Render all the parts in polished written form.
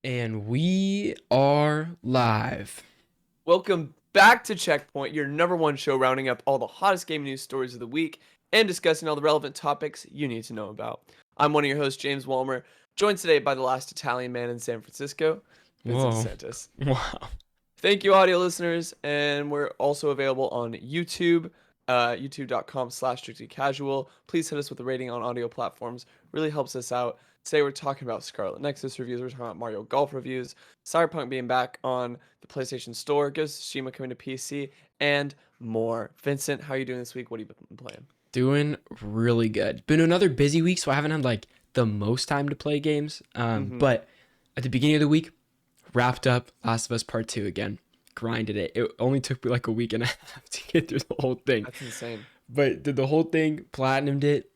And we are live. Welcome back to Checkpoint, your number one show rounding up all the hottest game news stories of the week and discussing all the relevant topics you need to know about. I'm one of your hosts, James Walmer, joined today by the last Italian man in San Francisco, Vincent Whoa. DeSantis. Wow. Thank you, audio listeners, and we're also available on YouTube, youtube.com/strictlycasual. Please hit us with a rating on audio platforms. Really helps us out. Today we're talking about Scarlet Nexus reviews. We're talking about Mario Golf reviews, Cyberpunk being back on the PlayStation Store, Ghost of Tsushima coming to PC, and more. Vincent, how are you doing this week? What have you been playing? Doing really good. Been another busy week, so I haven't had like the most time to play games. Mm-hmm. But at the beginning of the week, wrapped up Last of Us Part 2 again. Grinded it. It only took me like a week and a half to get through the whole thing. That's insane. But did the whole thing, platinumed it.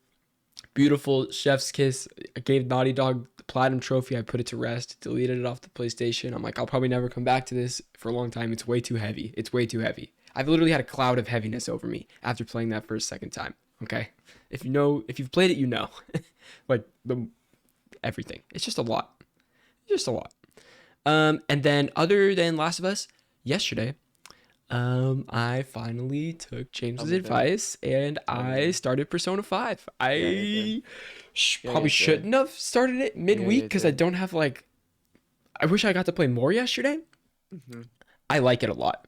Beautiful chef's kiss. I gave Naughty Dog the platinum trophy. I put it to rest, deleted it off the PlayStation. I'm like, I'll probably never come back to this for a long time. It's way too heavy. It's way too heavy. I've literally had a cloud of heaviness over me after playing that for a second time. Okay. If you've played it, you know. Like everything. It's just a lot. Just a lot. And then other than Last of Us, yesterday, I finally took James's advice and I started Persona 5. I probably shouldn't have started it midweek because I don't have I wish I got to play more yesterday. Mm-hmm. I like it a lot.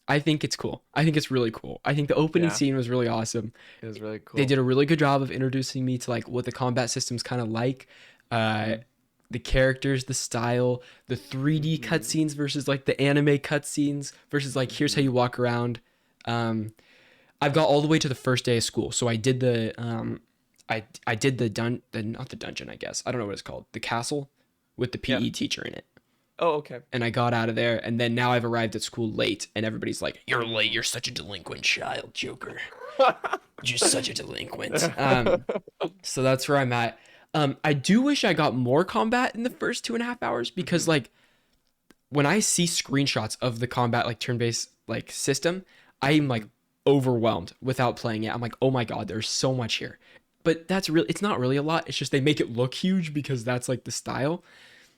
I think it's cool. I think it's really cool. I think the opening scene was really awesome. It was really cool. They did a really good job of introducing me to like what the combat system's kind of like. The characters, the style, the 3D cutscenes versus like the anime cutscenes versus like here's how you walk around. I've got all the way to the first day of school, so I did the I did the not the dungeon, I guess. I don't know what it's called. The castle with the PE teacher in it. Oh, okay. And I got out of there, and then now I've arrived at school late, and everybody's like, "You're late. You're such a delinquent child, Joker. You're such a delinquent." So that's where I'm at. I do wish I got more combat in the first 2.5 hours because like when I see screenshots of the combat like turn-based like system, I'm like overwhelmed without playing it. I'm like, oh my god, there's so much here. But it's not really a lot. It's just they make it look huge because that's like the style.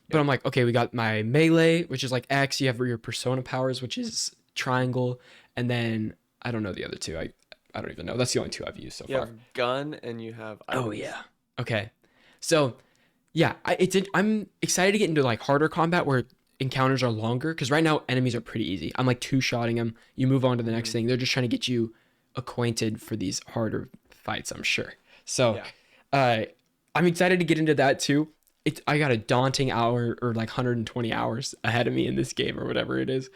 But I'm like, okay, we got my melee, which is like X. You have your persona powers, which is triangle, and then I don't know the other two. I don't even know. That's the only two I've used so far. You have gun and you have items. Oh yeah. Okay. So, yeah, I'm excited to get into like harder combat where encounters are longer because right now enemies are pretty easy. I'm like two-shotting them. You move on to the next thing. They're just trying to get you acquainted for these harder fights, I'm sure. So, I'm excited to get into that too. I got a daunting hour or like 120 hours ahead of me in this game or whatever it is.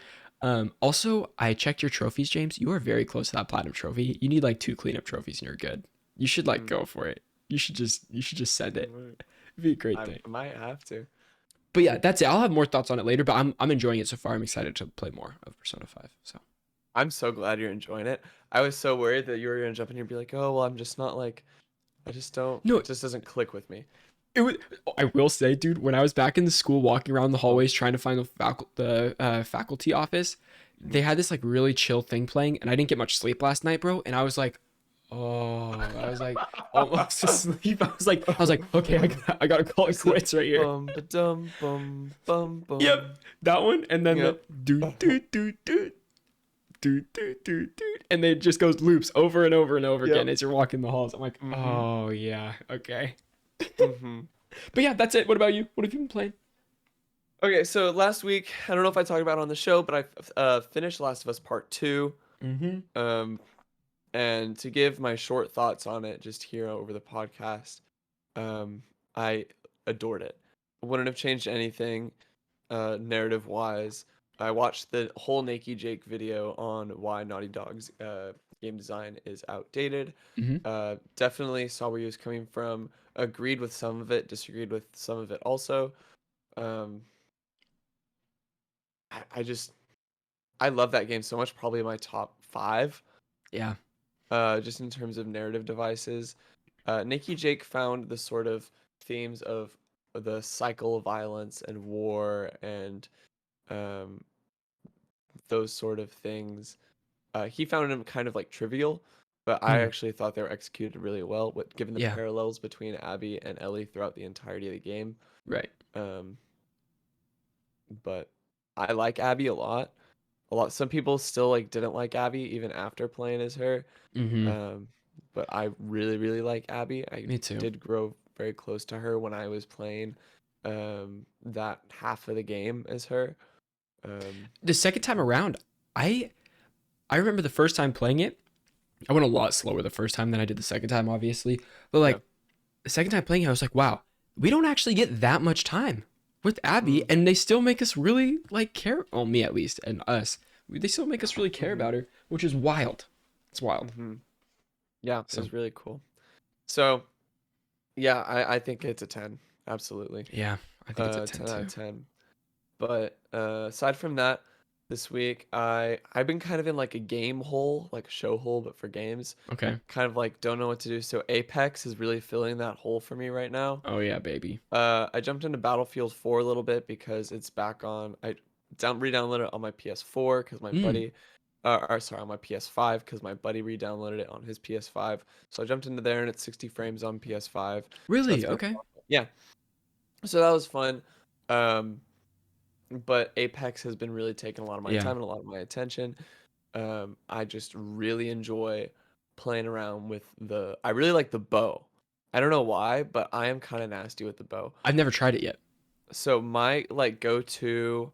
Also, I checked your trophies, James. You are very close to that platinum trophy. You need like 2 cleanup trophies and you're good. You should like go for it. You should just send it. It'd be a great thing. I might have to. But yeah, that's it. I'll have more thoughts on it later, but I'm enjoying it so far. I'm excited to play more of Persona 5. So I'm so glad you're enjoying it. I was so worried that you were gonna jump in here and be like, oh well, I'm just not like I just don't no, it just doesn't click with me. I will say, dude, when I was back in the school walking around the hallways trying to find the faculty office, they had this like really chill thing playing, and I didn't get much sleep last night, bro. And I was like, oh, I was like almost asleep. I was like, okay, I gotta call it quits right here. Bum, bum, bum, bum. Yep, that one, and then the do, and it just goes loops over and over and over again as you're walking the halls. I'm like, oh yeah, okay. But yeah, that's it. What about you? What have you been playing? Okay, so last week, I don't know if I talked about it on the show, but I finished Last of Us Part 2. And to give my short thoughts on it just here over the podcast, I adored it. I wouldn't have changed anything narrative-wise. I watched the whole Nakey Jake video on why Naughty Dog's game design is outdated. Definitely saw where he was coming from. Agreed with some of it, disagreed with some of it also. I love that game so much, probably my top 5. Yeah. Just in terms of narrative devices. Nakey Jake found the sort of themes of the cycle of violence and war and those sort of things. He found them kind of like trivial, but I actually thought they were executed really well, given the parallels between Abby and Ellie throughout the entirety of the game. Right. but I like Abby a lot. A lot. Some people still like didn't like Abby even after playing as her. Mm-hmm. Um, but I really, really like Abby. I Me too. did grow very close to her when I was playing that half of the game as her. Um, The second time around, I I remember the first time playing it. I went a lot slower the first time than I did the second time, obviously. But yeah. like the second time playing it, I was like, wow, we don't actually get that much time with Abby, Mm, and they still make us really like care. Well, me at least, and us. They still make us really care hmm about her, which is wild. It's wild. hmm Yeah, it So was really cool. So yeah, I think it's a 10. Absolutely. yeah, I think it's a 10 10 out of too. 10. But aside from that, this week I've been kind of in like a game hole, like a show hole, but for games. I Okay. kind of like don't know what to do. So Apex is really filling that hole for me right now. Oh yeah, baby. I jumped into Battlefield 4 a little bit because it's back on. I re-downloaded it on my PS4 because my Hmm. buddy, or sorry, on my PS5 because my buddy re-downloaded it on his PS5. So I jumped into there and it's 60 frames on PS5. So that's Really? been Okay. fun. Yeah. So that was fun. Um, but Apex has been really taking a lot of my Yeah. time and a lot of my attention. I just really enjoy playing around with the. I really like the bow. I don't know why, but I am kind of nasty with the bow. I've never tried it yet. So my like go-to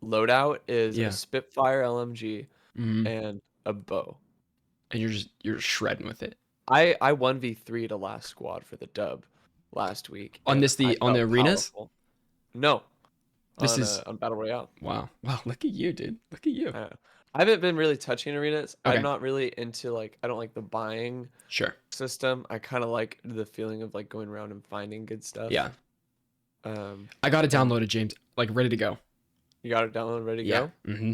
loadout is a Yeah. Spitfire LMG Hmm. and a bow. And you're shredding with it. I 1v3 to last squad for the dub last week, On and this I on the felt arenas. powerful. No, This is on Battle Royale. wow. Wow. Look at you, dude. Look at you. I haven't been really touching arenas. I'm Okay. not really into like I don't like the buying Sure. system. I kind of like the feeling of like going around and finding good stuff. Yeah. Um, I got it and downloaded, James. Like ready to go. you got it downloaded, ready to Yeah. go? Mm-hmm.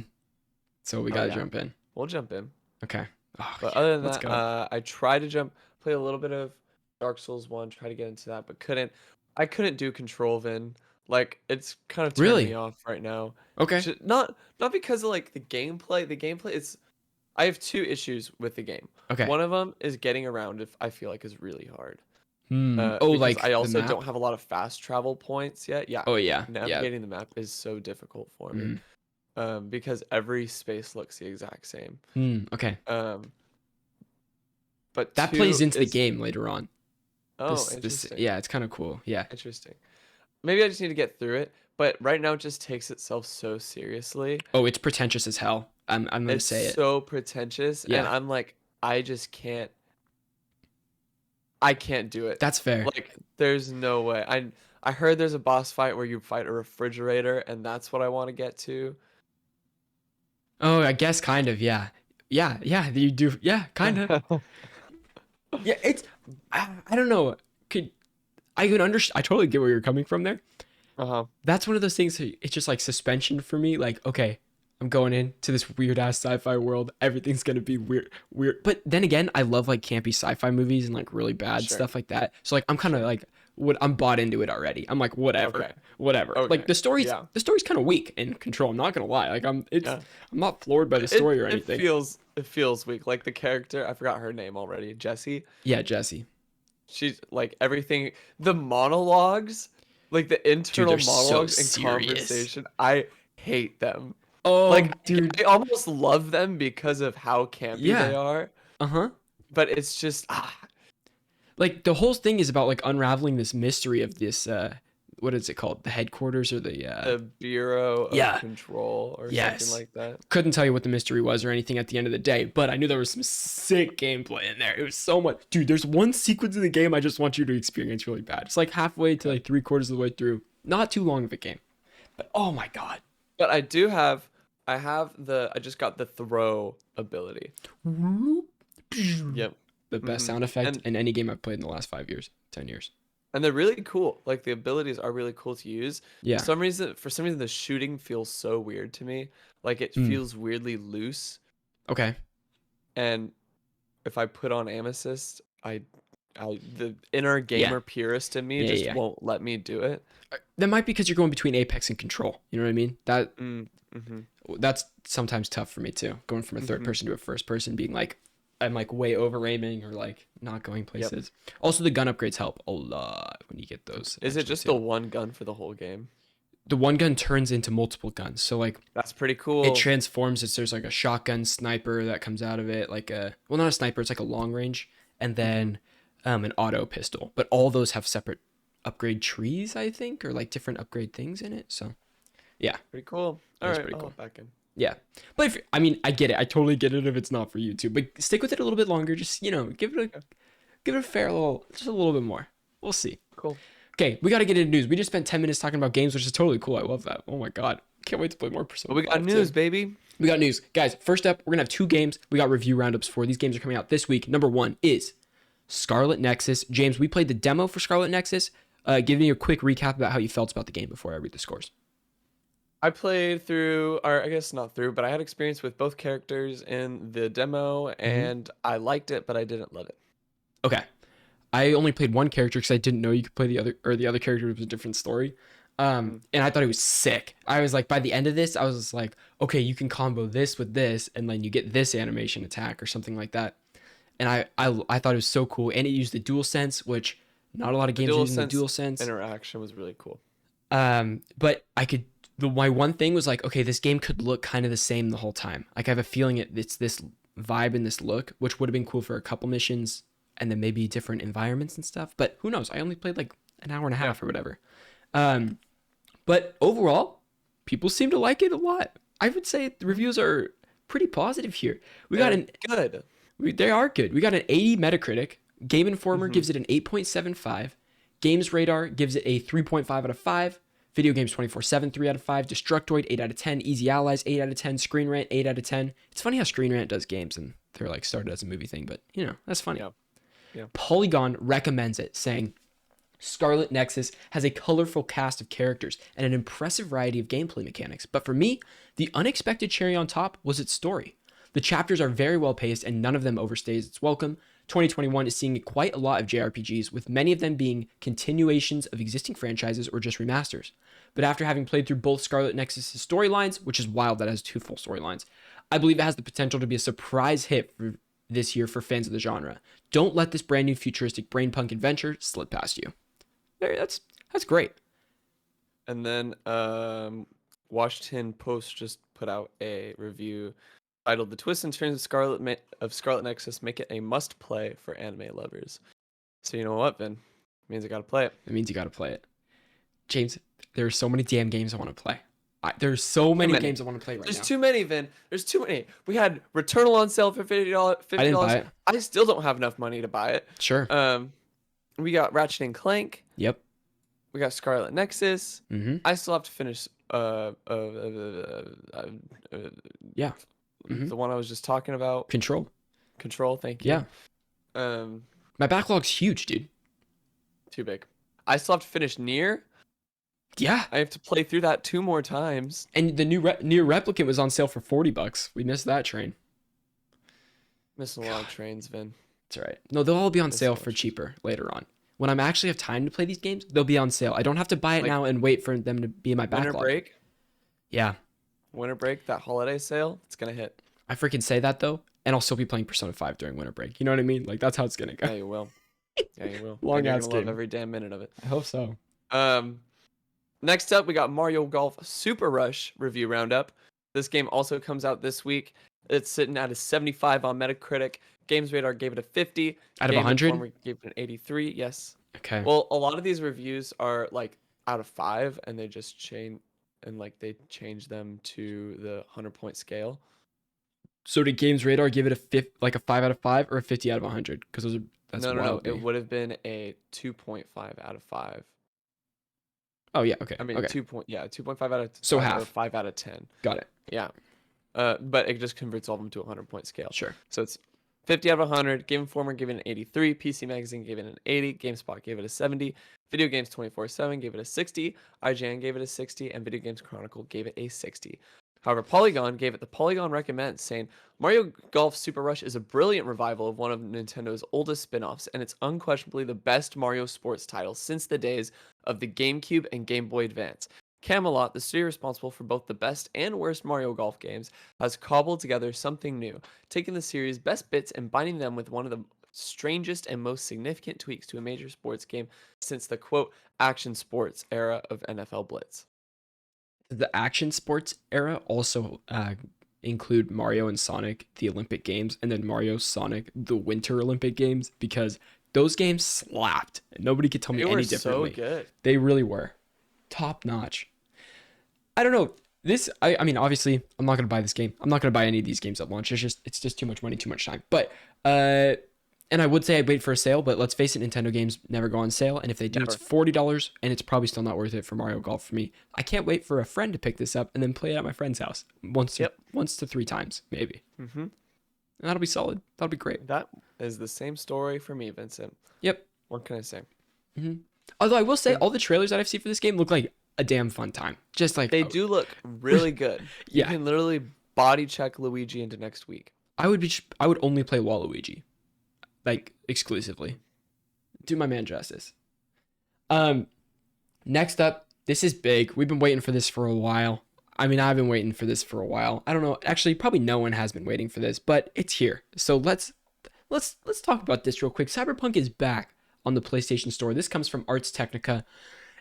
So we Oh gotta yeah, jump in. we'll jump in. Okay. Oh But yeah. other than Let's that, go. I tried to play a little bit of Dark Souls 1, try to get into that, but couldn't. I couldn't do Control Vin. Like it's kind of turning me Really? off right now. Okay. Not because of like the gameplay. The gameplay is I have two issues with the game. Okay. One of them is getting around if I feel like is really hard. Hmm. Oh, Because like I the also map? don't have a lot of fast travel points yet. Yeah, Oh yeah. Yeah. navigating the map is so difficult for me. Mm. Because every space looks the exact same. Hmm. Okay. Um, but That plays two into the is game later on. oh, This interesting. yeah, it's kind of cool. Yeah. Interesting. Maybe I just need to get through it, but right now it just takes itself so seriously. Oh, it's pretentious as hell. I'm gonna It's say it. so pretentious, and Yeah. I'm like, I just can't. I can't do it. That's fair. Like, there's no way. I heard there's a boss fight where you fight a refrigerator, and that's what I want to get to. Oh, I guess kind of. Yeah. Yeah. Yeah. You do. Yeah. Kind of. Yeah. It's. I don't know. Could I could understand? I totally get where you're coming from there. Uh-huh. That's one of those things. It's just like suspension for me. Like, okay, I'm going into this weird ass sci-fi world. Everything's gonna be weird, weird. But then again, I love like campy sci-fi movies and like really bad Sure. stuff like that. So like, I'm kind of Sure. like, what I'm bought into it already. I'm like, whatever, Okay. whatever. Like Okay. Yeah. the story's kind of weak in Control. I'm not gonna lie. Like Yeah. I'm not floored by the story or anything. It feels weak. Like the character, I forgot her name already. Jessie. Yeah, Jesse. She's like everything. The monologues, like the Dude, internal they're so monologues and serious. conversation, I hate them. Oh, Like dude. I almost love them because of how campy they Yeah. are, Uh-huh. but it's just Like the whole thing is about like unraveling this mystery of this what is it called? The headquarters or the the Bureau of yeah. Control or something Yes. like that. Couldn't tell you what the mystery was or anything at the end of the day, but I knew there was some sick gameplay in there. It was so much. Dude, there's one sequence in the game I just want you to experience really bad. It's like halfway to like 3/4 of the way through. Not too long of a game. But oh my god. But I just got the throw ability. Yep. The best sound effect in any game I've played in the last 5 years, 10 years. And they're really cool. Like the abilities are really cool to use. Yeah. For some reason, the shooting feels so weird to me. Like it feels weirdly loose. Okay. And if I put on Aim Assist, the inner gamer purist in me just won't let me do it. That might be because you're going between Apex and Control. You know what I mean? That's sometimes tough for me too. Going from a third person to a first person, being like, I'm like way over aiming or like not going places. Also, the gun upgrades help a lot when you get those. Is it extra just too. the one gun for the whole game? the one gun turns into multiple guns. So like That's pretty it cool. transforms. There's like a shotgun sniper that comes out of it, like a well, not a sniper. It's like a long range, and Hmm. then an auto pistol. But all those have separate upgrade trees, I think, or like different upgrade things in it. So yeah, Pretty cool. it All is right, pretty I'll cool. hop back in. Yeah, but if I mean, I get it. I totally get it if it's not for you too. But stick with it a little bit longer. Just Yeah, give it a fair little, just a little bit more. We'll see. cool. Okay, we got to get into news. We just spent 10 minutes talking about games, which is totally cool. I love that. Oh my god, can't wait to play more But Persona we got 5 too. news, baby. We got news, guys. First up, we're gonna have two games. We got review roundups for these games are coming out this week. Number one is Scarlet Nexus. James, we played the demo for Scarlet Nexus. Give me a quick recap about how you felt about the game before I read the scores. I played through, or I guess not through, but I had experience with both characters in the demo, Mm-hmm. and I liked it, but I didn't love it. Okay, I only played one character because I didn't know you could play the other, or the other character was a different story. Mm. And I thought it was sick. I was like, by the end of this, I was just like, okay, you can combo this with this, and then you get this animation attack or something like that. And I thought it was so cool, and it used the dual sense, which not a lot of The games are dual using the sense dual sense. interaction was really cool. But I could. My one thing was like, okay, this game could look kind of the same the whole time. Like I have a feeling it's this vibe and this look, which would have been cool for a couple missions, and then maybe different environments and stuff. But who knows? I only played like an hour and a Yeah, half or whatever. Um, but overall, people seem to like it a lot. I would say the reviews are pretty positive here. We got they're an good. they are good. We got an 80 Metacritic. Game Informer Hmm. gives it an 8.75. Games Radar gives it a 3.5 out of 5. Video Games 24/7 3 out of 5. Destructoid 8 out of 10. Easy Allies 8 out of 10. Screen Rant 8 out of 10. It's funny how Screen Rant does games and they're like started as a movie thing, but that's funny. Yeah, yeah. Polygon recommends it, saying Scarlet Nexus has a colorful cast of characters and an impressive variety of gameplay mechanics. But for me, the unexpected cherry on top was its story. The chapters are very well paced and none of them overstays its welcome. 2021 is seeing quite a lot of JRPGs, with many of them being continuations of existing franchises or just remasters. But after having played through both Scarlet Nexus' storylines, which is wild that it has two full storylines, I believe it has the potential to be a surprise hit for this year for fans of the genre. Don't let this brand new futuristic brainpunk adventure slip past you. That's great. And then Washington Post just put out a review titled "The Twists and Turns of Scarlet Nexus make it a must-play for anime lovers." So you know what, Vin? Means I gotta play it. It means you got to play it. James, there are so many damn games I want to play. There's so Too many many. games I want to play right There's now. too many, Vin. There's too many. We had Returnal on sale for $50. I didn't buy $50. it. I still don't have enough money to buy it. Sure. Um, we got Ratchet and Clank. Yep. We got Scarlet Nexus. Mm-hmm. I still have to finish Yeah. Mm-hmm. the one I was just talking about. Control. Control, thank you. Yeah. Um, My backlog's huge, dude. too big. I still have to finish Near. Yeah. I have to play through that 2 more times. And the new Near Replicant was on sale for $40. We missed that train. Missing a lot of trains, Vin. It's all right. No, they'll all be on Missing sale a lot for of trains. cheaper later on. When I'm actually have time to play these games, they'll be on sale. I don't have to buy it Like now and wait for them to be in my Winter backlog. Break, Yeah. that holiday sale, it's gonna hit. I freaking say that though, and I'll still be playing Persona 5 during winter break. You know what I mean? Like that's how it's gonna go. Yeah, you will. Yeah, you will. Long And you're ass gonna love game. every damn minute of it. I hope so. Next up, we got Mario Golf Super Rush review roundup. This game also comes out this week. It's sitting at a 75 on Metacritic. Games Radar gave it a 50. Out of Game 100? Informer gave it an 83. Yes. Okay. Well, a lot of these reviews are like out of 5, and they just change them to the 100-point scale. So did Games Radar give it a 5 out of 5 or a 50 out of 100? Because that's No. wild. It would have been a 2.5 out of 5. Oh yeah. Okay. I mean, Okay. 2.5 out of So 5 or half. 5 out of 10. Got it. Yeah. But it just converts all of them to a 100-point scale. Sure. So it's 50 out of 100. Game Informer gave it an 83. PC Magazine gave it an 80. GameSpot gave it a 70. Video Games 24/7 gave it a 60. IGN gave it a 60. And Video Games Chronicle gave it a 60. However, Polygon gave it the Polygon Recommends, saying Mario Golf Super Rush is a brilliant revival of one of Nintendo's oldest spin-offs, and it's unquestionably the best Mario sports title since the days of the GameCube and Game Boy Advance. Camelot, the studio responsible for both the best and worst Mario Golf games, has cobbled together something new, taking the series' best bits and binding them with one of the strangest and most significant tweaks to a major sports game since the quote action sports era of NFL Blitz. the action sports era also include Mario and Sonic, the Olympic Games, and then Mario Sonic, the Winter Olympic Games, because those games slapped. Nobody could tell me They were any so differently. good. They really were top notch. I don't know. I mean, obviously, I'm not gonna buy this game. I'm not gonna buy any of these games at launch. It's just too much money, too much time. But and I would say I'd wait for a sale, but let's face it, Nintendo games never go on sale. And if they do, Never. it's $40, and it's probably still not worth it for Mario Golf for me. I can't wait for a friend to pick this up and then play it at my friend's house once to three times, maybe. Mm-hmm. And that'll be solid. That'll be great. That is the same story for me, Vincent. Yep. What can I say? Mm-hmm. Although I will say, Yeah. all the trailers that I've seen for this game look like a damn fun time. Just like They do look really good. Yeah. You can literally body check Luigi into next week. I would only play Waluigi, like exclusively. Do my man justice. Next up, this is big. We've been waiting for this for a while. I mean, I've been waiting for this for a while. I don't know. Actually, probably no one has been waiting for this, but it's here. So let's talk about this real quick. Cyberpunk is back on the PlayStation Store. This comes from Ars Technica.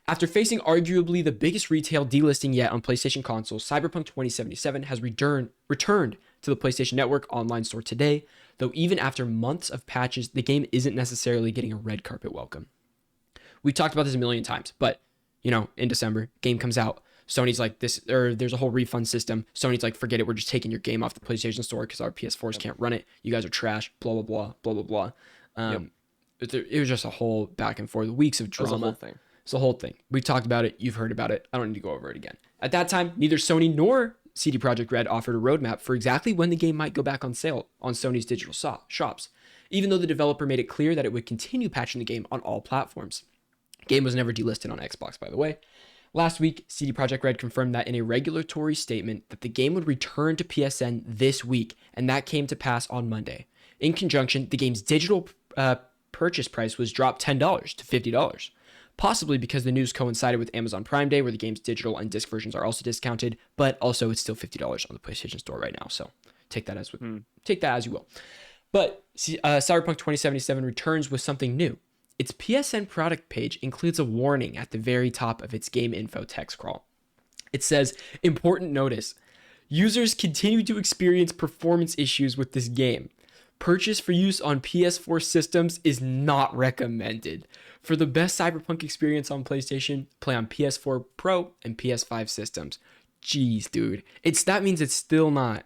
After facing arguably the biggest retail delisting yet on PlayStation consoles, Cyberpunk 2077 has returned to the PlayStation Network online store today, though even after months of patches, the game isn't necessarily getting a red carpet welcome. We talked about this a million times, but in December, game comes out. Sony's like there's a whole refund system. Sony's like, forget it, we're just taking your game off the PlayStation Store because our PS4s can't run it. You guys are trash, blah, blah, blah, blah, blah, blah. It was just a whole back and forth, weeks of drama. It was a whole thing. It's the whole thing. We talked about it. You've heard about it. I don't need to go over it again. At that time, neither Sony nor CD Projekt Red offered a roadmap for exactly when the game might go back on sale on Sony's digital shops, even though the developer made it clear that it would continue patching the game on all platforms. The game was never delisted on Xbox, by the way. Last week, CD Projekt Red confirmed that in a regulatory statement that the game would return to PSN this week, and that came to pass on Monday. In conjunction, the game's digital purchase price was dropped $10 to $50. Possibly because the news coincided with Amazon Prime Day, where the game's digital and disc versions are also discounted, but also it's still $50 on the PlayStation Store right now. So take that as you will. But Cyberpunk 2077 returns with something new. Its PSN product page includes a warning at the very top of its game info text crawl. It says, "Important notice: users continue to experience performance issues with this game. Purchase for use on PS4 systems is not recommended. For the best Cyberpunk experience on PlayStation, play on PS4 Pro and PS5 systems." Jeez, dude. That means it's still not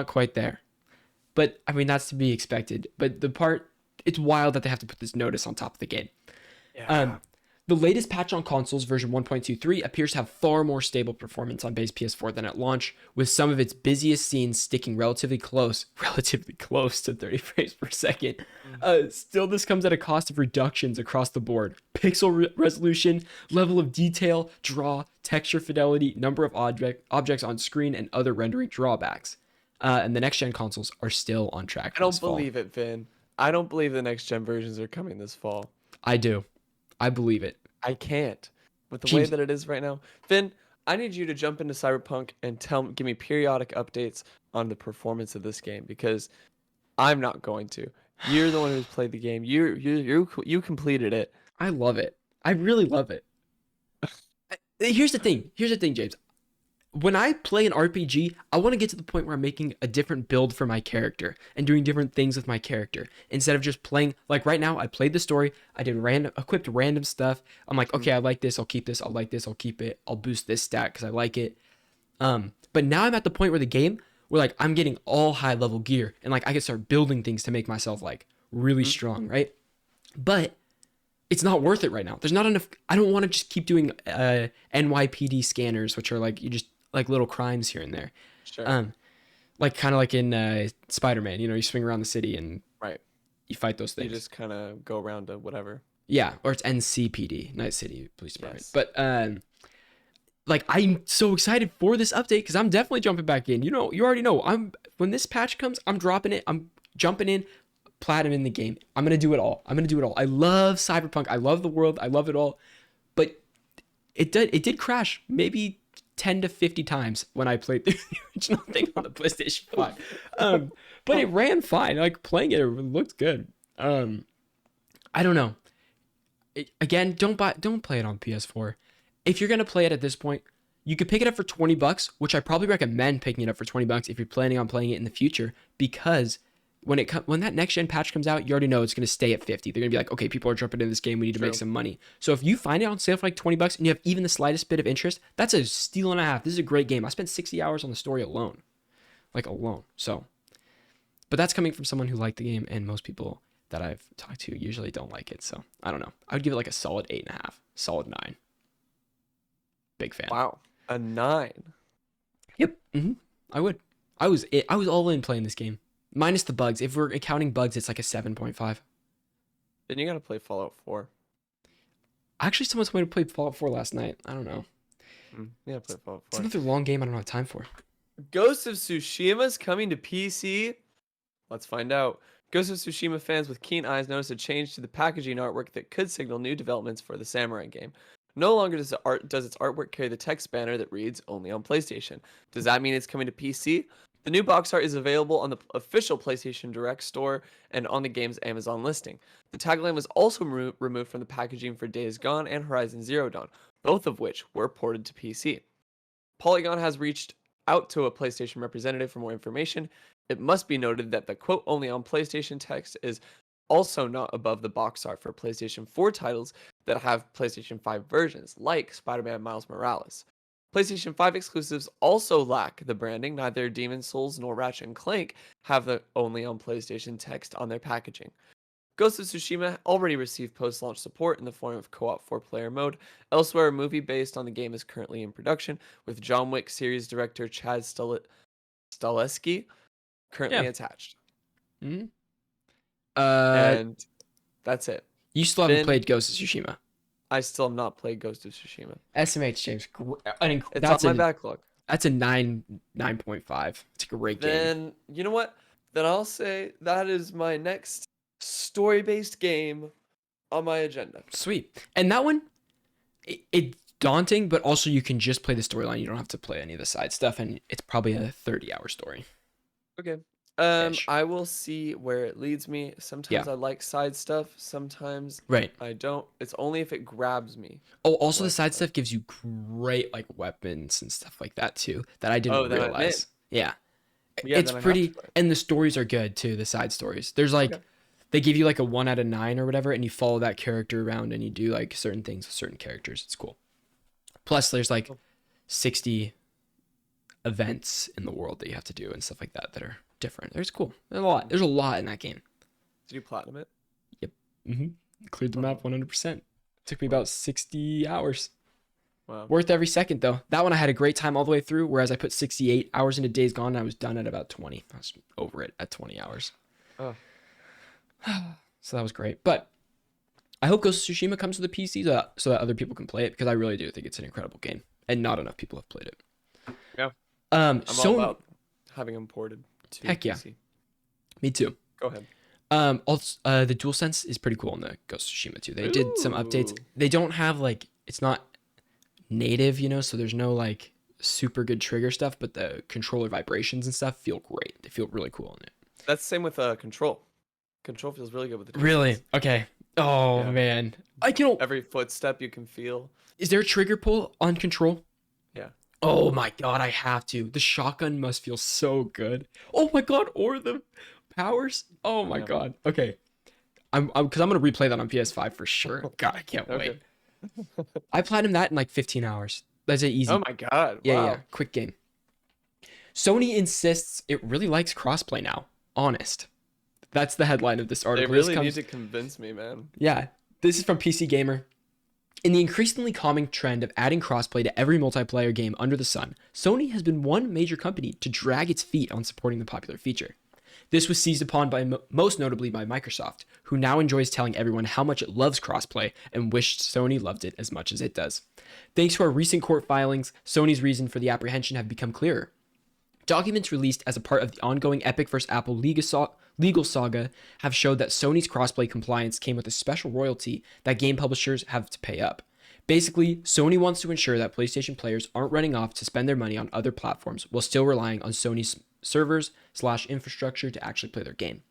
quite there. But I mean, that's to be expected. But it's wild that they have to put this notice on top of the game. Yeah. The latest patch on consoles, version 1.23, appears to have far more stable performance on base PS4 than at launch, with some of its busiest scenes sticking relatively close to 30 frames per second. Still, this comes at a cost of reductions across the board. Pixel resolution, level of detail, draw, texture fidelity, number of objects on screen, and other rendering drawbacks. And the next-gen consoles are still on track for I don't this fall. believe it, Vin. I don't believe the next gen versions are coming this fall. I do. I believe it. I can't. With the Jeez. way that it is right now. Vin, I need you to jump into Cyberpunk and give me periodic updates on the performance of this game, because I'm not going to. You're the one who's played the game. You completed it. I love it. I really love it. Here's the thing, James. When I play an RPG, I want to get to the point where I'm making a different build for my character and doing different things with my character instead of just playing. Like right now, I played the story. I did equipped random stuff. I'm like, okay, I like this. I'll keep this. I'll like this. I'll keep it. I'll boost this stat because I like it. But now I'm at the point where the game, where like I'm getting all high level gear and like I can start building things to make myself like really strong, right? But it's not worth it right now. There's not enough. I don't want to just keep doing NYPD scanners, which are like you just like little crimes here and there. Sure. Like kind of like in Spider-Man, you swing around the city and Right. you fight those You things. just kind of go around to whatever. Yeah, or it's NCPD, Night City Police Department. Yes. But like I'm so excited for this update because I'm definitely jumping back in. You already know. When this patch comes, I'm dropping it. I'm jumping in, platinum in the game. I'm gonna do it all. I love Cyberpunk. I love the world. I love it all. But it did crash maybe 10 to 50 times when I played the original thing on the PlayStation 5. But it ran fine. Like playing it looked good. I don't know. Again, don't play it on PS4. If you're gonna play it at this point, You could pick it up for $20, which I probably recommend picking it up for $20 if you're planning on playing it in the future, because when that next gen patch comes out, you already know it's going to stay at 50. They're going to be like, okay, people are jumping into this game. We need to make some money. So if you find it on sale for like $20 and you have even the slightest bit of interest, that's a steal and a half. This is a great game. I spent 60 hours on the story alone. So, but that's coming from someone who liked the game, and most people that I've talked to usually don't like it. So I don't know. I would give it like a solid 8.5, solid 9. Big fan. Wow. A 9. Yep. I would. I was all in playing this game. Minus the bugs. If we're counting bugs, it's like a 7.5. Then you gotta play Fallout 4. Actually, someone told me to play Fallout 4 last night. I don't know. Yeah, play Fallout 4. It's another long game I don't have time for. Ghost of Tsushima is coming to PC. Let's find out. Ghost of Tsushima fans with keen eyes noticed a change to the packaging artwork that could signal new developments for the samurai game. No longer does its artwork carry the text banner that reads only on PlayStation. Does that mean it's coming to PC? The new box art is available on the official PlayStation Direct store and on the game's Amazon listing. The tagline was also removed from the packaging for Days Gone and Horizon Zero Dawn, both of which were ported to PC. Polygon has reached out to a PlayStation representative for more information. It must be noted that the quote only on PlayStation text is also not above the box art for PlayStation 4 titles that have PlayStation 5 versions, like Spider-Man Miles Morales. PlayStation 5 exclusives also lack the branding. Neither Demon's Souls nor Ratchet & Clank have the only on PlayStation text on their packaging. Ghost of Tsushima already received post-launch support in the form of co-op 4-player mode. Elsewhere, a movie based on the game is currently in production, with John Wick series director Chad Stahelski currently attached. And that's it. You still haven't played Ghost of Tsushima. I still have not played Ghost of Tsushima. SMH, James. It's on my backlog. That's a 9.5. It's a great game. Then, you know what? Then I'll say that is my next story-based game on my agenda. Sweet. And that one, it's daunting, but also you can just play the storyline. You don't have to play any of the side stuff, and it's probably a 30-hour story. Okay. I will see where it leads me. Sometimes I like side stuff. Sometimes I don't. It's only if it grabs me. Oh, also the side stuff gives you great like weapons and stuff like that too that I didn't realize. Yeah, it's pretty, and the stories are good too. The side stories. There's like they give you like a 1 out of 9 or whatever, and you follow that character around and you do like certain things with certain characters. It's cool. Plus, there's like 60 events in the world that you have to do and stuff like that are different. There's cool. There's a lot in that game. Did you platinum it? Yep. Cleared the map 100%. Took me about 60 hours. Wow. Worth every second though. That one I had a great time all the way through, whereas I put 68 hours into Days Gone and I was done at about 20. I was over it at 20 hours. Oh. So that was great. But I hope Ghost of Tsushima comes to the PC so that other people can play it, because I really do think it's an incredible game and not enough people have played it. Yeah. I'm all about having imported to Heck PC. Yeah. Me too. Go ahead. Also, the DualSense is pretty cool in the Ghost of Tsushima too. They did some updates. They don't have like, it's not native, so there's no like super good trigger stuff, but the controller vibrations and stuff feel great. They feel really cool in it. That's the same with Control. Control feels really good with the DualSense. Really? Okay. Oh man. Every footstep you can feel. Is there a trigger pull on Control? Yeah. Oh my god, I have to. The shotgun must feel so good. Oh my god, or the powers. Oh my god. Okay. I'm gonna replay that on PS5 for sure. God, I can't wait. I platinumed that in like 15 hours. That's it, easy. Oh my god. Yeah, wow. yeah. Quick game. Sony insists it really likes crossplay now. Honest. That's the headline of this article. They really need to convince me, man. Yeah. This is from PC Gamer. In the increasingly common trend of adding crossplay to every multiplayer game under the sun, Sony has been one major company to drag its feet on supporting the popular feature. This was seized upon by most notably by Microsoft, who now enjoys telling everyone how much it loves crossplay and wished Sony loved it as much as it does. Thanks to our recent court filings, Sony's reason for the apprehension have become clearer. Documents released as a part of the ongoing Epic vs. Apple legal saga have showed that Sony's crossplay compliance came with a special royalty that game publishers have to pay up. Basically, Sony wants to ensure that PlayStation players aren't running off to spend their money on other platforms while still relying on Sony's servers/infrastructure to actually play their game.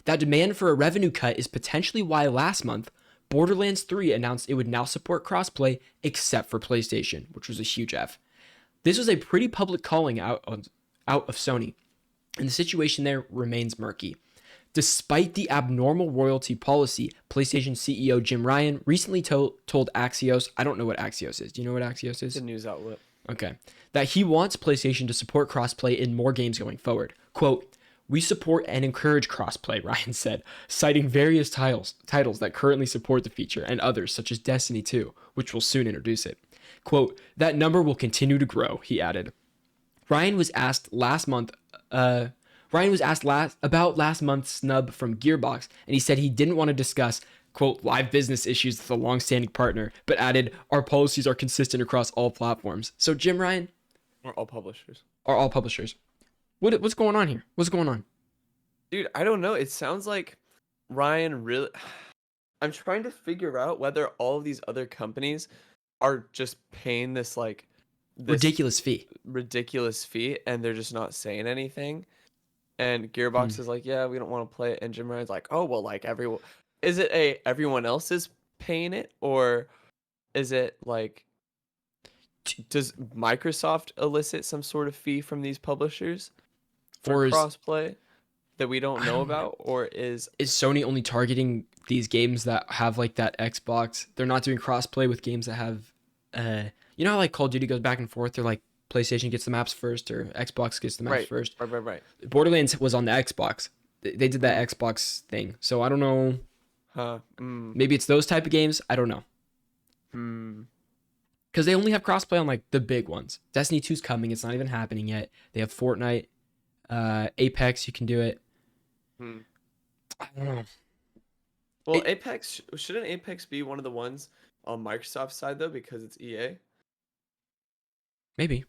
That demand for a revenue cut is potentially why last month, Borderlands 3 announced it would now support crossplay except for PlayStation, which was a huge F. This was a pretty public calling out of Sony, and the situation there remains murky. Despite the abnormal royalty policy, PlayStation CEO Jim Ryan recently told Axios, I don't know what Axios is. Do you know what Axios It's a is? news outlet. Okay. That he wants PlayStation to support crossplay in more games going forward. Quote, "We support and encourage crossplay," Ryan said, citing various titles that currently support the feature and others such as Destiny 2, which will soon introduce it. Quote, "That number will continue to grow," he added. Ryan was asked last month. Ryan was asked about last month's snub from Gearbox, and he said he didn't want to discuss, quote, "live business issues with a long-standing partner," but added, "Our policies are consistent across all platforms." So Jim Ryan Or all publishers. are all publishers. What's going on here? What's going on? Dude, I don't know. It sounds like Ryan really. I'm trying to figure out whether all of these other companies are just paying this Ridiculous fee. ridiculous fee and they're just not saying anything. And Hmm. Gearbox is like, yeah, we don't want to play it. And Jim Ryan's like, oh well, like everyone, is it everyone else is paying it, or is it like, does Microsoft elicit some sort of fee from these publishers for Or crossplay that we don't I know don't know. about, or is Is Sony only targeting these games that have like that Xbox? They're not doing crossplay with games that have, you know how like Call of Duty goes back and forth. They're like PlayStation gets the maps first or Xbox gets the maps right, first. right. Borderlands was on the Xbox. They did Mm, that Xbox thing. So I don't know. huh. Mm, Maybe it's those type of games. I don't know. hmm. Because they only have crossplay on like the big ones. Destiny 2's coming. It's not even happening yet. They have Fortnite, Apex. You can do it. Hmm. I don't know. Well, It Apex shouldn't Apex be one of the ones on Microsoft's side though, because it's EA? maybe,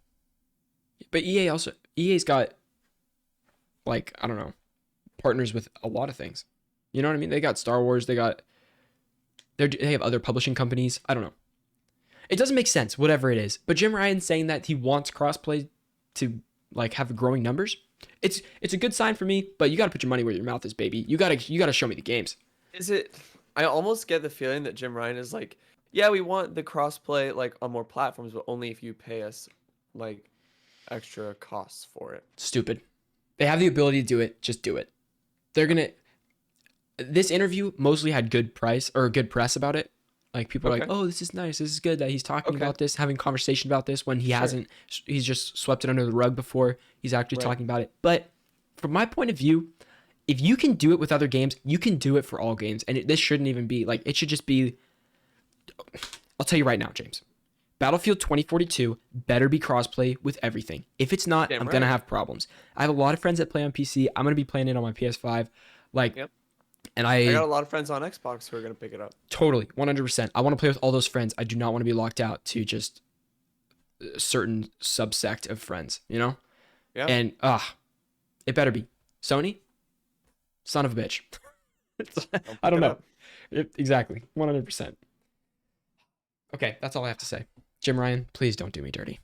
but EA's got like I don't know partners with a lot of things. You know what I mean? They got Star Wars. They have other publishing companies. I don't know. It doesn't make sense, whatever it is. But Jim Ryan saying that he wants crossplay to like have growing numbers. It's a good sign for me, but you got to put your money where your mouth is, baby. You got to show me the games. Is it? I almost get the feeling that Jim Ryan is like, yeah, we want the crossplay like on more platforms, but only if you pay us like extra costs for it. Stupid. They have the ability to do it. Just do it. They're gonna. This interview mostly had good price or good press about it. Like people are like, Okay. "Oh, this is nice. This is good that he's talking Okay. about this, having conversation about this when he Sure. hasn't. He's just swept it under the rug before. He's actually Right. talking about it." But from my point of view, if you can do it with other games, you can do it for all games, and this shouldn't even be like it should just be. I'll tell you right now, James. Battlefield 2042 better be crossplay with everything. If it's not, Damn I'm gonna right. have problems. I have a lot of friends that play on PC. I'm gonna be playing it on my PS5, like, Yep. and I got I a lot of friends on Xbox who are gonna pick it up. totally 100%. I want to play with all those friends. I do not want to be locked out to just a certain subsect of friends. You know, Yeah. and it better be Sony, son of a bitch. Don't I pick don't it know. up. Exactly 100%. Okay, that's all I have to say. Jim Ryan, please don't do me dirty.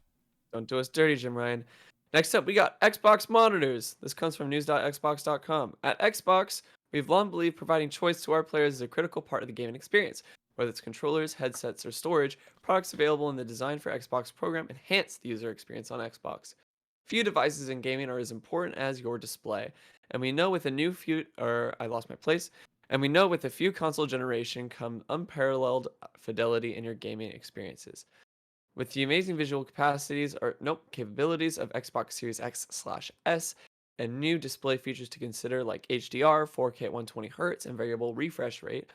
Don't do us dirty, Jim Ryan. Next up, we got Xbox monitors. This comes from news.xbox.com. At Xbox, we've long believed providing choice to our players is a critical part of the gaming experience. Whether it's controllers, headsets, or storage, products available in the Design for Xbox program enhance the user experience on Xbox. Few devices in gaming are as important as your display, and we know with a new few, or I lost my place, and we know with a few console generation come unparalleled fidelity in your gaming experiences. With the amazing visual capabilities of Xbox Series X/S and new display features to consider like HDR, 4K at 120 Hz, and variable refresh rate,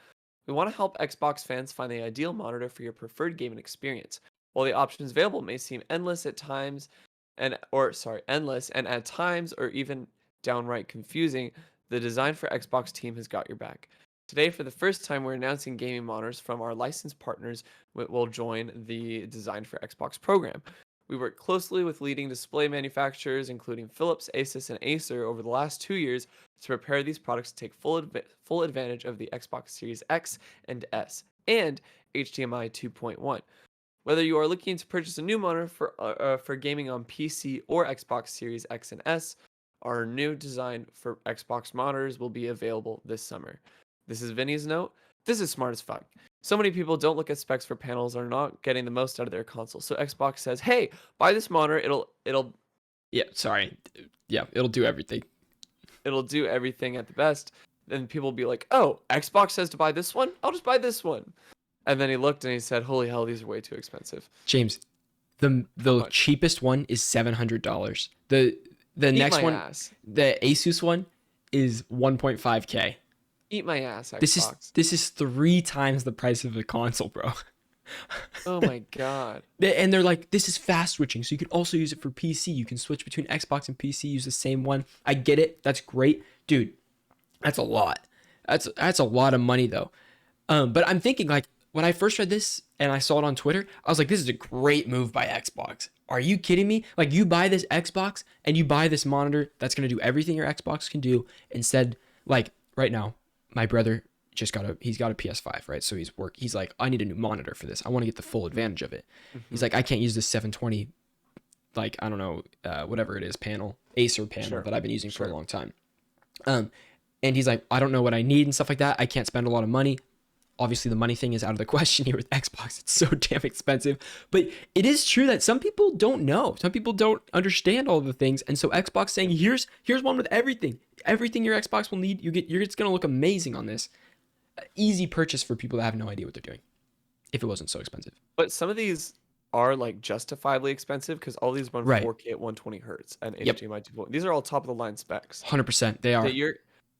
we want to help Xbox fans find the ideal monitor for your preferred gaming experience. While the options available may seem endless at times, endless and at times or even downright confusing, the Design for Xbox team has got your back. Today, for the first time, we're announcing gaming monitors from our licensed partners will join the Design for Xbox program. We worked closely with leading display manufacturers, including Philips, Asus, and Acer, over the last 2 years to prepare these products to take full advantage of the Xbox Series X and S and HDMI 2.1. Whether you are looking to purchase a new monitor for gaming on PC or Xbox Series X and S, our new design for Xbox monitors will be available this summer. This is Vinny's note. This is smart as fuck. so many people don't look at specs for panels, are not getting the most out of their console. So Xbox says, "Hey, buy this monitor. Yeah, sorry. Yeah, it'll do everything. It'll do everything at the best." Then people will be like, "Oh, Xbox says to buy this one. I'll just buy this one." And then he looked and he said, "Holy hell, these are way too expensive." James, How the much? cheapest one is $700. The Eat next my one, ass. the Asus one, is 1.5K. Eat my ass, This is Xbox. this is 3 times the price of a console, bro. Oh my god. And they're like, this is fast switching, so you can also use it for PC. You can switch between Xbox and PC, use the same one. I get it. That's great, dude. That's a lot. That's a lot of money though. But I'm thinking like when I first read this and I saw it on Twitter, I was like, this is a great move by Xbox. Are you kidding me? Like you buy this Xbox and you buy this monitor that's gonna do everything your Xbox can do. Instead, like right now, my brother he's got a PS5, right? So he's like, I need a new monitor for this. I want to get the full advantage of it. He's like, I can't use this 720, like I don't know, whatever it is, Acer panel Sure. that I've been using for a Sure. long time. And he's like, I don't know what I need and stuff like that. I can't spend a lot of money. Obviously, the money thing is out of the question here with Xbox. It's so damn expensive. But it is true that some people don't know. Some people don't understand all of the things. And so Xbox saying, here's one with everything. Everything your Xbox will need, it's going to look amazing on this. Easy purchase for people that have no idea what they're doing. If it wasn't so expensive. But some of these are like justifiably expensive because all these run Right. 4K at 120 hertz and Yep. HDMI 2.1. These are all top of the line specs. 100%. They are. That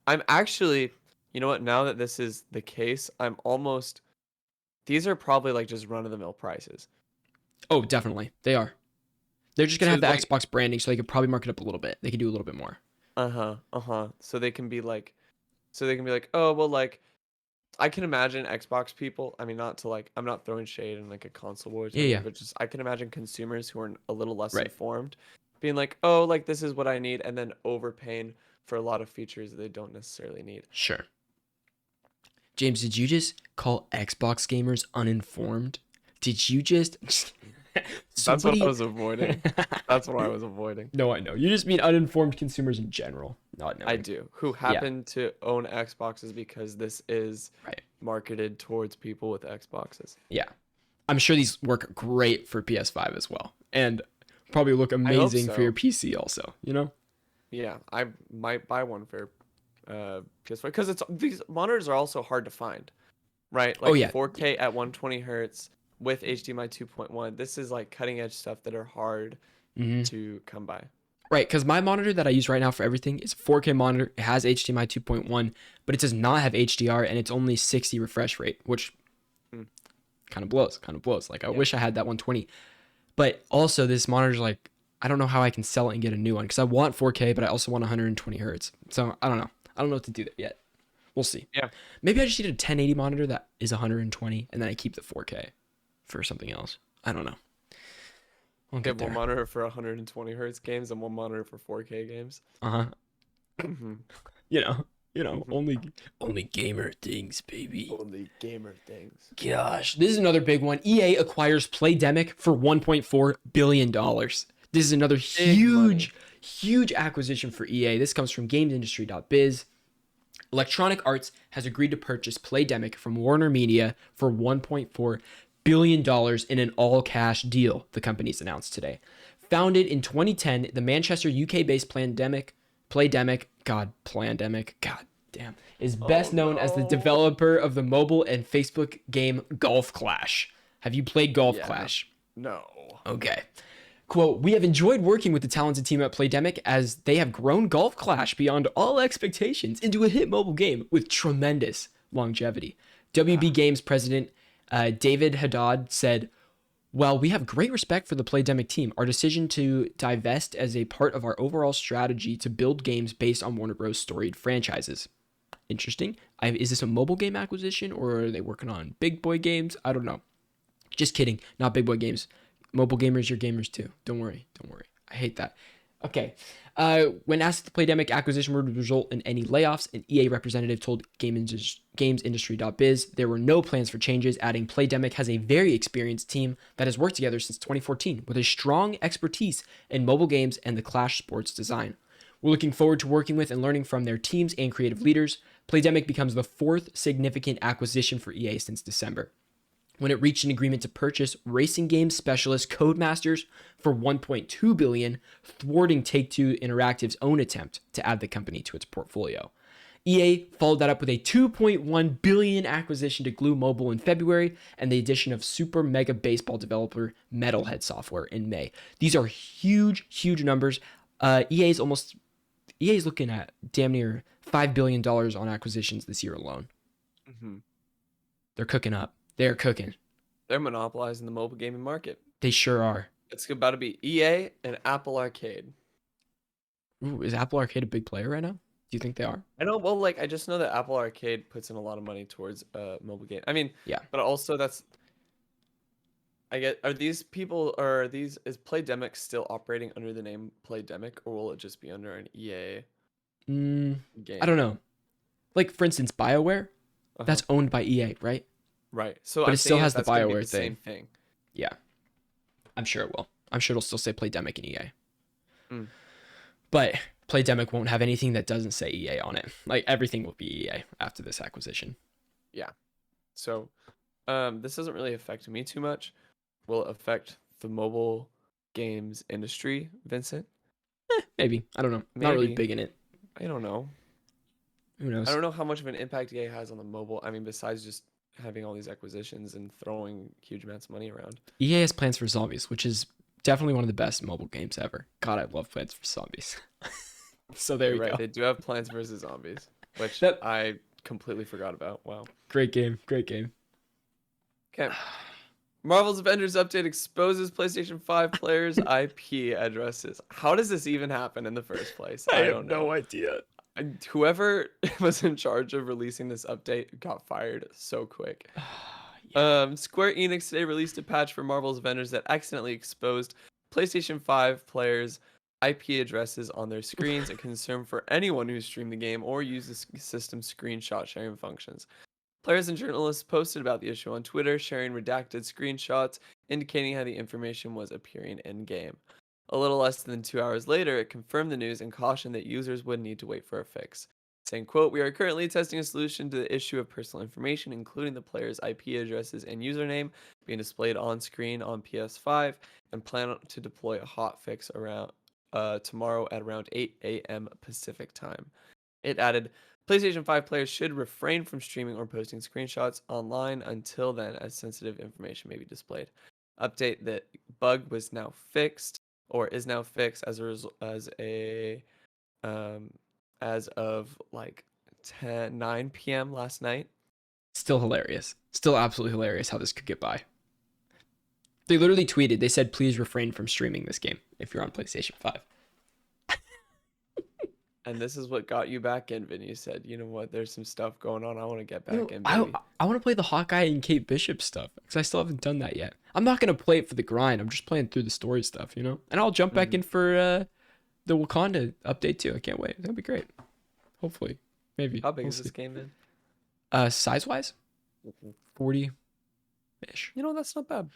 I'm actually, you know what? Now that this is the case, these are probably like just run of the mill prices. Oh, definitely. They are. They're just going to have So, the like- Xbox branding, so they could probably mark it up a little bit. They could do a little bit more. So they can be like, oh well, like I can imagine Xbox people. I mean, not to like, I'm not throwing shade in like a console war, Yeah. but just I can imagine consumers who are a little less Right. informed, being like, oh, like this is what I need, and then overpaying for a lot of features that they don't necessarily need. Sure. James, did you just call Xbox gamers uninformed? Did you just... That's what I was avoiding. That's what I was avoiding. No, I know. You just mean uninformed consumers in general. Not knowing. I do. Who happen to own Xboxes because this is Right. marketed towards people with Xboxes. Yeah. I'm sure these work great for PS5 as well. And probably look amazing for so. your PC also, you know? Yeah, I might buy one for PS5 because these monitors are also hard to find, right? Like Oh, yeah. 4K at 120 hertz with HDMI 2.1. This is like cutting edge stuff that are hard to come by. Right, because my monitor that I use right now for everything is a 4K monitor. It has HDMI 2.1, but it does not have HDR, and it's only 60 refresh rate, which kind of blows. Like, I wish I had that 120. But also, this monitor's like, I don't know how I can sell it and get a new one, because I want 4K, but I also want 120 hertz. So, I don't know. I don't know what to do there yet. We'll see. Yeah. Maybe I just need a 1080 monitor that is 120, and then I keep the 4K for something else. I don't know. We'll Get get there. one monitor for 120 hertz games and one monitor for 4K games. Uh-huh. You know, Mhm. only gamer things, baby. Only gamer things. Gosh, this is another big one. EA acquires Playdemic for $1.4 billion. This is another huge acquisition for EA. This comes from gamesindustry.biz. Electronic Arts has agreed to purchase Playdemic from Warner Media for $1.4 billion in an all-cash deal, the company's announced today. Founded in 2010, the Manchester UK-based Playdemic, is best known as the developer of the mobile and Facebook game Golf Clash. Have you played Golf Clash? No. Okay. Quote, we have enjoyed working with the talented team at Playdemic as they have grown Golf Clash beyond all expectations into a hit mobile game with tremendous longevity. WB Games president David Haddad said, while we have great respect for the Playdemic team, our decision to divest as a part of our overall strategy to build games based on Warner Bros. Storied franchises. Interesting. Is this a mobile game acquisition or are they working on big boy games? I don't know. Just kidding. Not big boy games. Mobile gamers, you're gamers too. Don't worry. I hate that. Okay. When asked if the Playdemic acquisition would result in any layoffs, an EA representative told GamesIndustry.biz there were no plans for changes, adding Playdemic has a very experienced team that has worked together since 2014 with a strong expertise in mobile games and the Clash sports design. We're looking forward to working with and learning from their teams and creative leaders. Playdemic becomes the fourth significant acquisition for EA since December, when it reached an agreement to purchase racing game specialist Codemasters for $1.2 billion, thwarting Take-Two Interactive's own attempt to add the company to its portfolio. EA followed that up with a $2.1 billion acquisition to Glue Mobile in February and the addition of Super Mega Baseball developer Metalhead Software in May. These are huge, huge numbers. EA is looking at damn near $5 billion on acquisitions this year alone. Mm-hmm. They're cooking up. They're cooking. They're monopolizing the mobile gaming market. They sure are. It's about to be EA and Apple Arcade. Ooh, is Apple Arcade a big player right now? Do you think they are? I know. Well, like I just know that Apple Arcade puts in a lot of money towards mobile game. I mean, Yeah. but also that's. I get. Are these people? Or are these? Is Playdemic still operating under the name Playdemic, or will it just be under an EA game? I don't know. Like for instance, BioWare, Uh-huh. that's owned by EA, right? Right. So But it still has the that's gonna be BioWare the same thing. Yeah, I'm sure it will. I'm sure it'll still say Playdemic and EA. Mm. But Playdemic won't have anything that doesn't say EA on it. Like everything will be EA after this acquisition. Yeah. So, this doesn't really affect me too much. Will it affect the mobile games industry, Vincent? Maybe. I don't know. Not really Maybe. big in it. I don't know. Who knows? I don't know how much of an impact EA has on the mobile. I mean, besides just having all these acquisitions and throwing huge amounts of money around. EA has Plants for Zombies, which is definitely one of the best mobile games ever. God, I love Plants for Zombies. So there You're you right. go. They do have Plants vs Zombies, which That- I completely forgot about. Wow. Great game. Great game. Okay. Marvel's Avengers update exposes PlayStation 5 players' IP addresses. How does this even happen in the first place? I don't know. idea. Whoever was in charge of releasing this update got fired so quick. Square Enix today released a patch for Marvel's Avengers that accidentally exposed PlayStation 5 players' IP addresses on their screens, a concern for anyone who streamed the game or used the system's screenshot sharing functions. Players and journalists posted about the issue on Twitter, sharing redacted screenshots indicating how the information was appearing in-game. A little less than 2 hours later, it confirmed the news and cautioned that users would need to wait for a fix, saying, quote, "We are currently testing a solution to the issue of personal information, including the player's IP addresses and username being displayed on screen on PS5, and plan to deploy a hotfix around tomorrow at around 8 a.m. Pacific time." It added, PlayStation 5 players should refrain from streaming or posting screenshots online until then, as sensitive information may be displayed. Update that bug was now fixed, or is now fixed as of like 9 p.m. last night. Still hilarious. Still absolutely hilarious how this could get by. They literally tweeted, they said, please refrain from streaming this game if you're on PlayStation 5. And this is what got you back in, Vin. You said, you know what, there's some stuff going on. I want to get back in, I baby. want to play the Hawkeye and Kate Bishop stuff because I still haven't done that yet. I'm not going to play it for the grind. I'm just playing through the story stuff, you know? And I'll jump back in for the Wakanda update too. I can't wait. That'll be great. Hopefully. Maybe. How big We'll is this see. game, Vin? Size-wise? 40-ish. You know, that's not bad.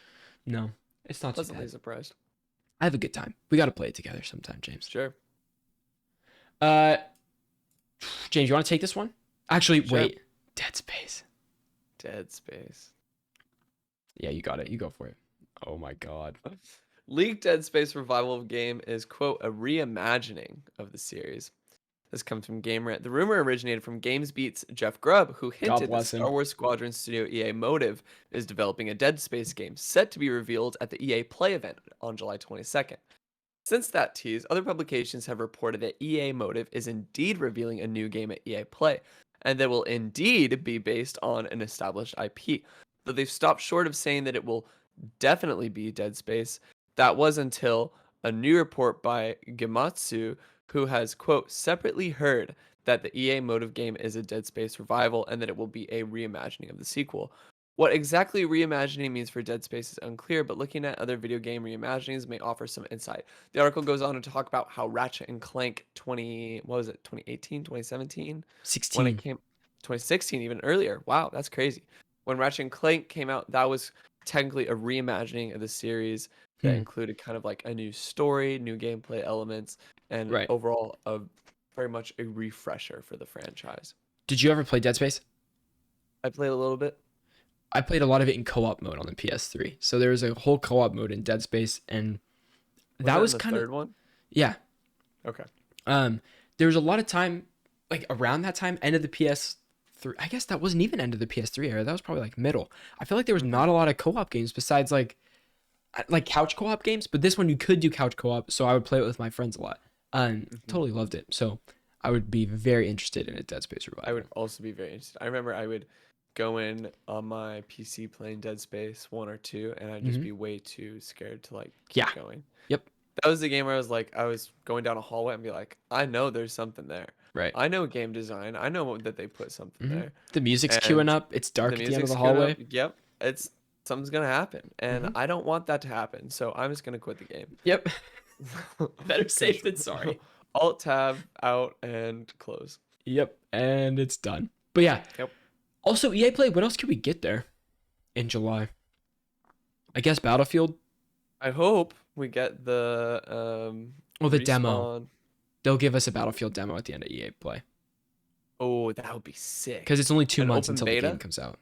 No, it's not too Pleasantly bad. surprised. I have a good time. We got to play it together sometime, James. Sure. James, you want to take this one? Actually, Sure. wait. Dead Space. Dead Space. Yeah, you got it. You go for it. Oh my God. Leaked Dead Space revival game is, quote, a reimagining of the series. This comes from GameRant. The rumor originated from GamesBeat's Jeff Grubb, who hinted that bless him. Star Wars Squadron studio EA Motive is developing a Dead Space game set to be revealed at the EA Play event on July 22nd. Since that tease, other publications have reported that EA Motive is indeed revealing a new game at EA Play, and that will indeed be based on an established IP. Though they've stopped short of saying that it will definitely be Dead Space, that was until a new report by Gematsu, who has, quote, separately heard that the EA Motive game is a Dead Space revival and that it will be a reimagining of the sequel. What exactly reimagining means for Dead Space is unclear, but looking at other video game reimaginings may offer some insight. The article goes on to talk about how Ratchet and Clank 2018, 2017? 16. When it came 2016, even earlier. Wow, that's crazy. When Ratchet and Clank came out, that was technically a reimagining of the series that included kind of like a new story, new gameplay elements, and Right. overall a very much a refresher for the franchise. Did you ever play Dead Space? I played a little bit. I played a lot of it in co-op mode on the PS3. So there was a whole co-op mode in Dead Space, and Was that that was in the kind of third one? yeah. Okay. There was a lot of time, like around that time, end of the PS3. I guess that wasn't even end of the PS3 era. That was probably like middle. I feel like there was not a lot of co-op games besides like couch co-op games. But this one you could do couch co-op, so I would play it with my friends a lot. Totally loved it. So I would be very interested in a Dead Space revival. I would also be very interested. I remember I would go in on my PC playing Dead Space 1 or 2, and I'd just be way too scared to like keep Yeah. going. Yep. That was the game where I was going down a hallway and be like, I know there's something there. Right. I know game design. I know that they put something there. The music's And queuing up. It's dark the at the end of music's the queuing hallway. up. Yep. It's something's gonna happen. And I don't want that to happen. So I'm just gonna quit the game. Yep. Better safe than sorry. Alt tab out and close. Yep. And it's done. But yeah. Yep. Also, EA Play, what else can we get there in July? I guess Battlefield. I hope we get the The Respawn. demo. They'll give us a Battlefield demo at the end of EA Play. Oh, that would be sick. Because it's only 2 An months open until beta? the game comes out.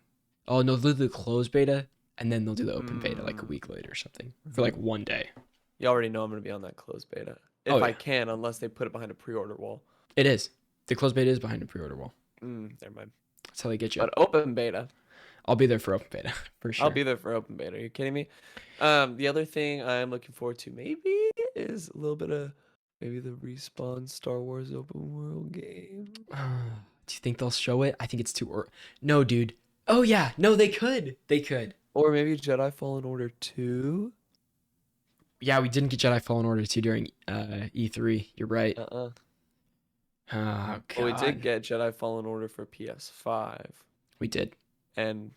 Oh, no, they'll do the closed beta, and then they'll do the open beta like a week later or something. For like 1 day. You already know I'm gonna be on that closed beta. If Oh, I yeah. can, unless they put it behind a pre-order wall. It is. The closed beta is behind the pre-order wall. Never mind. That's how they get you. But open beta. I'll be there for open beta, for sure. I'll be there for open beta. Are you kidding me? The other thing I'm looking forward to maybe is a little bit of maybe the Respawn Star Wars open world game. Do you think they'll show it? I think it's too early. No, dude. Oh, yeah. No, they could. They could. Or maybe Jedi Fallen Order 2. Yeah, we didn't get Jedi Fallen Order 2 during E3. You're right. Uh-uh. Oh, God. Well, we did get Jedi Fallen Order for PS5 We did. and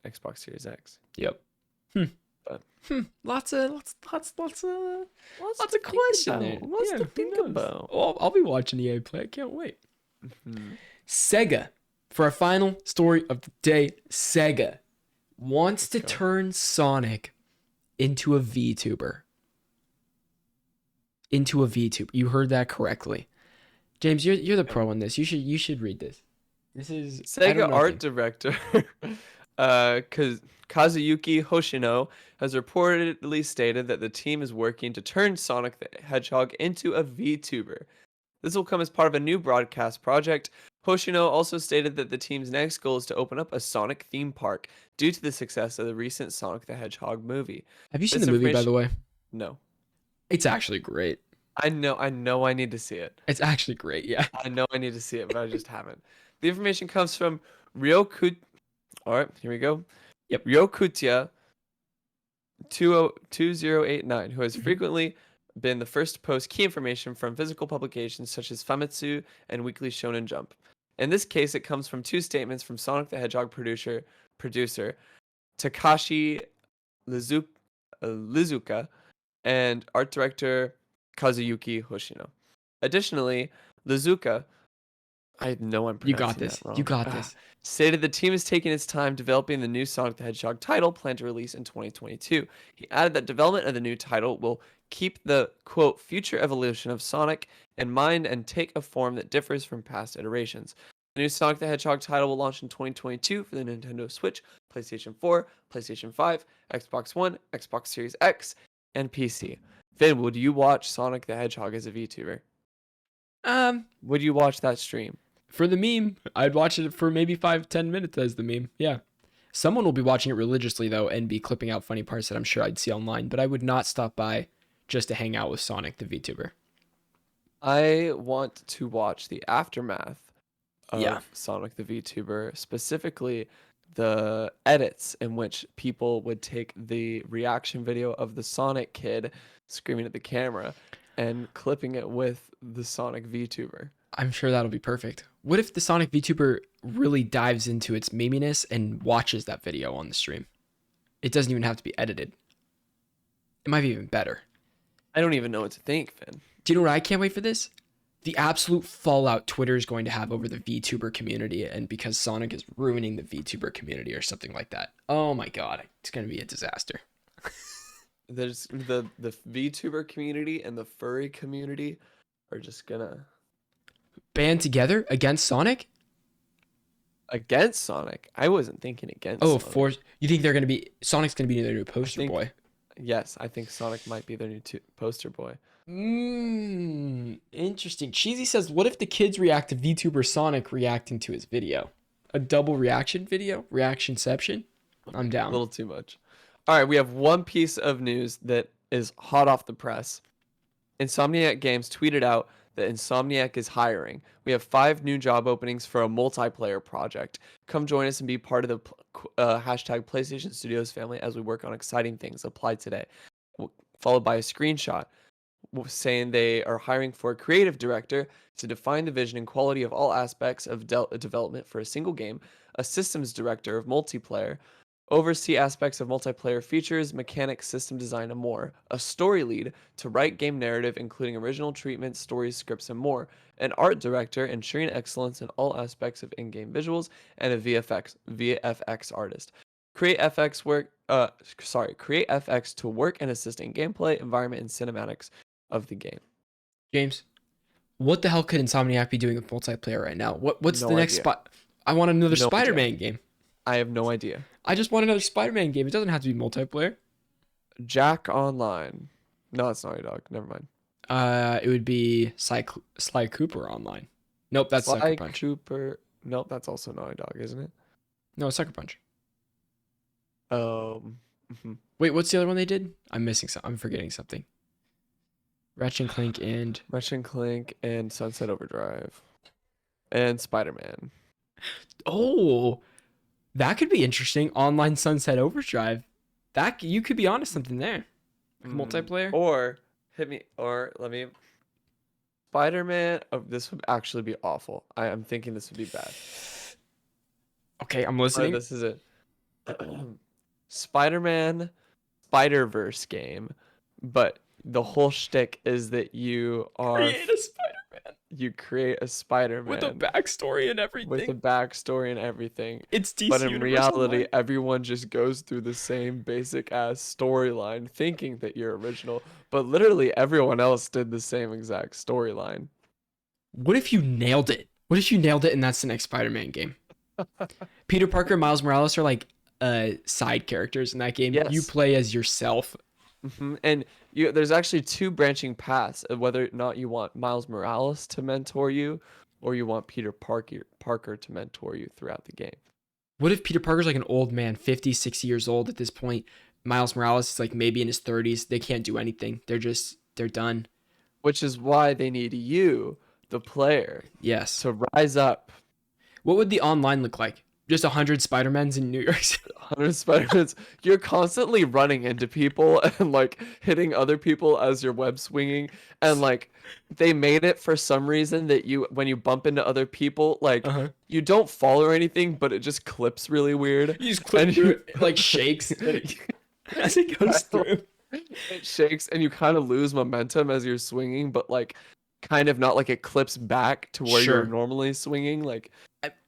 Xbox Series X. Yep. But Lots of lots of question there. Lots Yeah, to who think knows? about. Oh, I'll be watching EA Play. I can't wait. Sega. For our final story of the day, Sega wants to turn Sonic into a VTuber. Into a VTuber. You heard that correctly. James, you're the pro on this. You should read this. This is Sega art director Kazuyuki Hoshino has reportedly stated that the team is working to turn Sonic the Hedgehog into a VTuber. This will come as part of a new broadcast project. Hoshino also stated that the team's next goal is to open up a Sonic theme park due to the success of the recent Sonic the Hedgehog movie. Have you seen This the movie, by the information- way? No. It's actually great. I know I need to see it. It's actually great, yeah. I know I need to see it, but I just haven't. The information comes from Ryokut. All right, here we go. Yep. Ryokutia 2089, who has frequently been the first to post key information from physical publications such as Famitsu and Weekly Shonen Jump. In this case, it comes from 2 statements from Sonic the Hedgehog producer Takashi Lizuka and art director Kazuyuki Hoshino. Additionally, Lizuka, I know I'm You got pronouncing this. that wrong. You got this. Stated the team is taking its time developing the new Sonic the Hedgehog title planned to release in 2022. He added that development of the new title will keep the, quote, future evolution of Sonic in mind and take a form that differs from past iterations. The new Sonic the Hedgehog title will launch in 2022 for the Nintendo Switch, PlayStation 4, PlayStation 5, Xbox One, Xbox Series X, and PC. Finn, would you watch Sonic the Hedgehog as a VTuber? Would you watch that stream? For the meme, I'd watch it for maybe 5-10 minutes as the meme. Yeah. Someone will be watching it religiously, though, and be clipping out funny parts that I'm sure I'd see online, but I would not stop by just to hang out with Sonic the VTuber. I want to watch the aftermath of Yeah. Sonic the VTuber, specifically the edits in which people would take the reaction video of the Sonic kid screaming at the camera and clipping it with the Sonic VTuber. I'm sure that'll be perfect. What if the Sonic VTuber really dives into its meminess and watches that video on the stream? It doesn't even have to be edited. It might be even better. I don't even know what to think, Finn. Do you know what I can't wait for this? the absolute fallout Twitter is going to have over the VTuber community, and because Sonic is ruining the VTuber community or something like that. Oh my god, it's going to be a disaster. There's the VTuber community and the furry community are just gonna Band together against Sonic? against Sonic. I wasn't thinking against Oh, Sonic. you think they're going to be Sonic's going to be their new I poster think boy? yes, I think Sonic might be their new poster boy. Interesting. Cheesy says, "What if the kids react to VTuber Sonic reacting to his video? A double reaction video? Reactionception? I'm A down." little too much. All right, we have one piece of news that is hot off the press. Insomniac Games tweeted out that Insomniac is hiring. We have 5 new job openings for a multiplayer project. Come join us and be part of the hashtag PlayStation Studios family as we work on exciting things. Apply today. Followed by a screenshot saying they are hiring for a creative director to define the vision and quality of all aspects of development for a single game, a systems director of multiplayer, oversee aspects of multiplayer features, mechanics, system design, and more, a story lead to write game narrative, including original treatment, stories, scripts, and more, an art director ensuring excellence in all aspects of in-game visuals, and a VFX artist. Create FX to work and assist in gameplay, environment, and cinematics of the game. James, what the hell could Insomniac be doing with multiplayer right now? What's No the next idea. spot? I want another No idea. Spider-Man game. I have no idea. I just want another Spider-Man game. It doesn't have to be multiplayer. Jack Online. No, it's Naughty Dog. Never mind. It would be Sly Cooper Online. Nope, that's Sly Sucker Punch. Cooper. Nope, that's also Naughty Dog, isn't it? No, it's Sucker Punch. Mhm. Wait, what's the other one they did? I'm missing something. I'm forgetting something. Ratchet and Clank and Ratchet and Clank and Sunset Overdrive. And Spider-Man. oh, that could be interesting. Online Sunset Overdrive. That you could be onto something there. Multiplayer. Or let me. Spider-Man. Oh, this would actually be awful. I'm thinking this would be bad. Okay, I'm listening. This is it. Spider-Man Spider-Verse game, but the whole shtick is that you Create a Spider-Man create a Spider-Man with a backstory and everything. with a backstory and everything. It's DC But in Universe reality, Online. everyone just goes through the same basic ass storyline, thinking that you're original. But literally, everyone else did the same exact storyline. What if you nailed it? What if you nailed it and that's the next Spider-Man game? Peter Parker, Miles Morales are like side characters in that game. Yes. You play as yourself. And there's actually 2 branching paths of whether or not you want Miles Morales to mentor you, or you want Peter Parker to mentor you throughout the game. What if Peter Parker's like an old man, 50, 60 years old at this point? Miles Morales is like maybe in his 30s. They can't do anything. They're done. Which is why they need you, the player, Yes. to rise up. What would the online look like? Just 100 Spider-Mans in New York City. 100 Spider-Mans. You're constantly running into people and like hitting other people as you're web swinging, and like they made it for some reason that when you bump into other people, like you don't fall or anything, but it just clips really weird. You just clip through it, it like shakes as it goes through. It shakes and you kind of lose momentum as you're swinging, but like kind of not like it clips back to where Sure. you're normally swinging. Like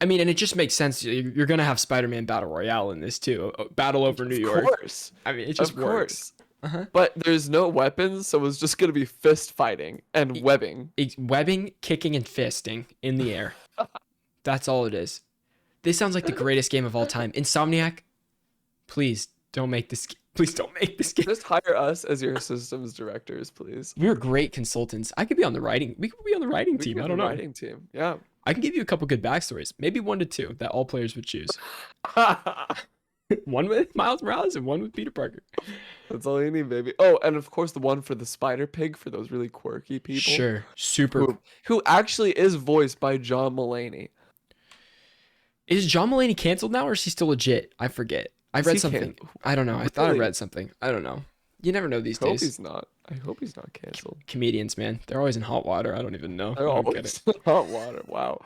I mean, and it just makes sense. You're gonna have Spider-Man Battle Royale in this too. Battle over New York. Of course. I mean, it just works. But there's no weapons, so it's just gonna be fist fighting and webbing. Webbing, kicking, and fisting in the air. That's all it is. This sounds like the greatest game of all time. Insomniac, please don't make this. Please don't make this game. Just hire us as your systems directors, please. We're great consultants. I could be on the writing. We could be on the writing We team. could I be don't know. Writing team, yeah. I can give you a couple good backstories. Maybe 1 to 2 that all players would choose. One with Miles Morales and one with Peter Parker. That's all you need, baby. Oh, and of course the one for the Spider Pig for those really quirky people. Sure. Super. Who actually is voiced by John Mulaney. Is John Mulaney canceled now or is he still legit? I forget. I read something. I don't know. I thought I read something. I don't know. You never know these days. I hope he's not canceled. Comedians, man. They're always in hot water. I don't even know. They're always in hot water. Wow.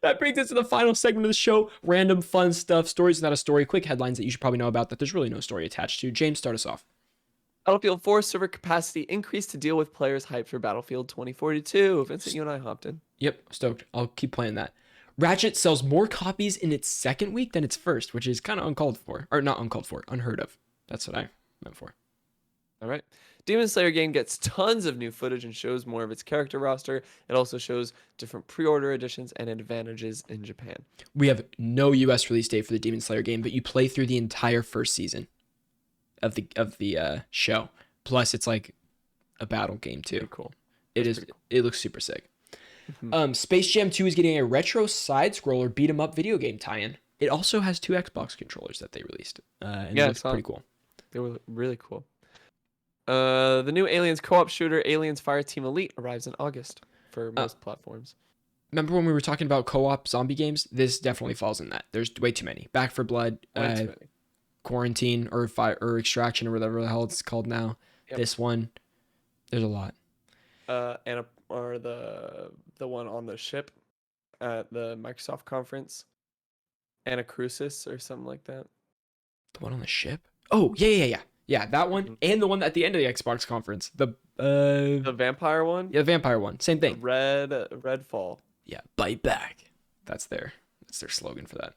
That brings us to the final segment of the show. Random fun stuff. Stories without a story. Quick headlines that you should probably know about that there's really no story attached to. James, start us off. Battlefield 4 server capacity increased to deal with players hyped for Battlefield 2042. Vincent, you and I hopped in. Yep, stoked. I'll keep playing that. Ratchet sells more copies in its second week than its first, which is kind of uncalled for. Or not uncalled for, unheard of. That's what I meant for. All right. Demon Slayer game gets tons of new footage and shows more of its character roster. It also shows different pre-order editions and advantages in Japan. We have no US release date for the Demon Slayer game, but you play through the entire first season of the show. Plus, it's like a battle game too. Pretty cool. It looks super sick. Space Jam 2 is getting a retro side-scroller beat-em-up video game tie-in. It also has 2 Xbox controllers that they released. And it looks pretty cool. They were really cool. The new Aliens co-op shooter, Aliens Fireteam Elite, arrives in August for most platforms. Remember when we were talking about co-op zombie games? This definitely falls in that. There's way too many. Back for Blood, Quarantine, or Extraction, or whatever the hell it's called now. Yep. This one, there's a lot. Or the one on the ship at the Microsoft conference, Anacrusis or something like that. The one on the ship? Oh, yeah, that one, and the one at the end of the Xbox conference. The vampire one? Yeah, the vampire one. Same thing. Redfall. Yeah, bite back. That's their slogan for that.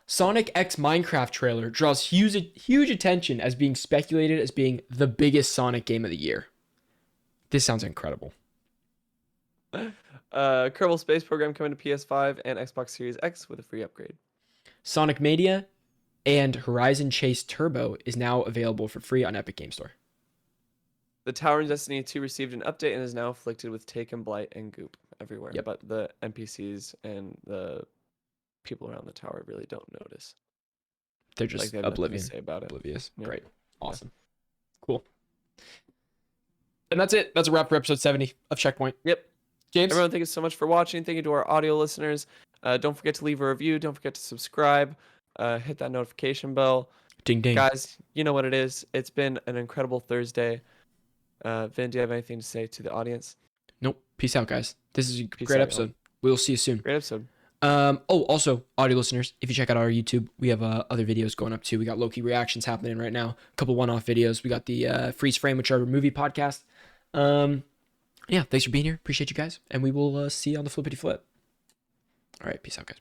Sonic X Minecraft trailer draws huge attention as being speculated as being the biggest Sonic game of the year. This sounds incredible. Kerbal Space Program coming to PS5 and Xbox Series X with a free upgrade. Sonic Mania and Horizon Chase Turbo is now available for free on Epic Game Store. The tower in Destiny 2 received an update and is now afflicted with Taken Blight and Goop everywhere. Yep. But the NPCs and the people around the tower really don't notice. They're just oblivious. Say about it. Oblivious. Yep. Great. Awesome. Cool. And that's it. That's a wrap for episode 70 of Checkpoint. Yep. James? Everyone, thank you so much for watching. Thank you to our audio listeners. Don't forget to leave a review. Don't forget to subscribe. Hit that notification bell. Ding, ding. Guys, you know what it is. It's been an incredible Thursday. Vin, do you have anything to say to the audience? Nope. Peace out, guys. This is a great episode. We'll see you soon. Great episode. Also, audio listeners, if you check out our YouTube, we have other videos going up too. We got Loki reactions happening right now. A couple one-off videos. We got the Freeze Frame, which are a movie podcast. Yeah, thanks for being here. Appreciate you guys. And we will see you on the flippity flip. All right. Peace out, guys.